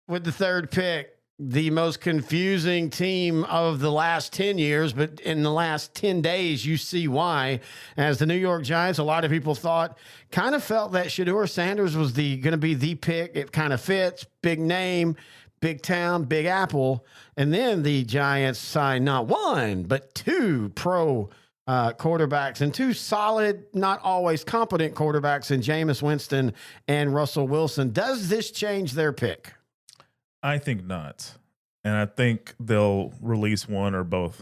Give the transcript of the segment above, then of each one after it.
with the third pick, the most confusing team of the last 10 years, but in the last 10 days, you see why. As the New York Giants, a lot of people kind of felt that Shedeur Sanders was going to be the pick. It kind of fits, big name, big town, big apple. And then the Giants signed not one, but two pro quarterbacks and two solid, not always competent quarterbacks in Jameis Winston and Russell Wilson. Does this change their pick? I think not. And I think they'll release one or both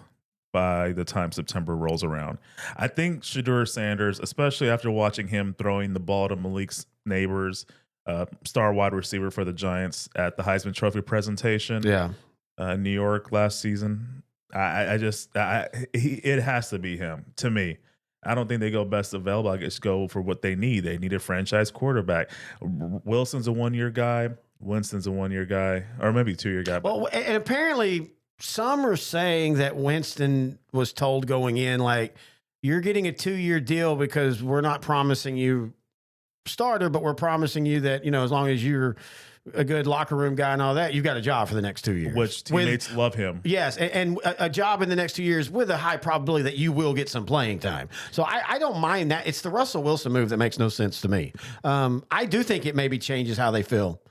by the time September rolls around. I think Shedeur Sanders, especially after watching him throwing the ball to Malik's Neighbors, star wide receiver for the Giants at the Heisman Trophy presentation in New York last season, it has to be him to me. I don't think they go best available. I guess go for what they need. They need a franchise quarterback. Wilson's a 1-year guy. Winston's a 1-year guy, or maybe 2-year guy. Well, and apparently some are saying that Winston was told going in, like, you're getting a 2-year deal because we're not promising you starter, but we're promising you that, as long as you're a good locker room guy and all that, you've got a job for the next 2 years. Which teammates love him. Yes, and a job in the next 2 years with a high probability that you will get some playing time. So I don't mind that. It's the Russell Wilson move that makes no sense to me. I do think it maybe changes how they feel.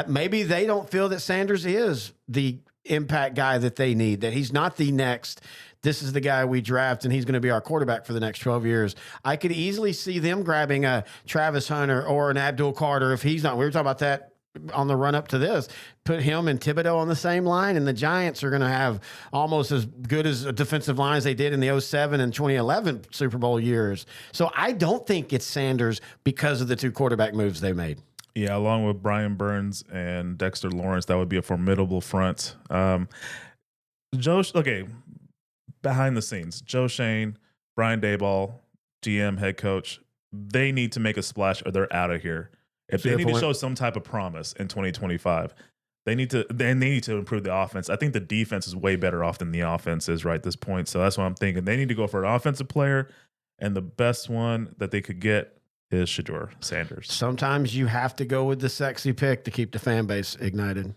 Maybe they don't feel that Sanders is the impact guy that they need, that he's not the next. This is the guy we draft, and he's going to be our quarterback for the next 12 years. I could easily see them grabbing a Travis Hunter or an Abdul Carter if he's not. We were talking about that on the run up to this. Put him and Thibodeau on the same line, and the Giants are going to have almost as good as a defensive line as they did in the 07 and 2011 Super Bowl years. So I don't think it's Sanders because of the two quarterback moves they made. Yeah, along with Brian Burns and Dexter Lawrence, that would be a formidable front. Behind the scenes, Joe Shane, Brian Daboll, GM, head coach, they need to make a splash or they're out of here. If they need to show some type of promise in 2025, they need to improve the offense. I think the defense is way better off than the offense is right at this point. So that's what I'm thinking. They need to go for an offensive player, and the best one that they could get is Shedeur Sanders. Sometimes you have to go with the sexy pick to keep the fan base ignited.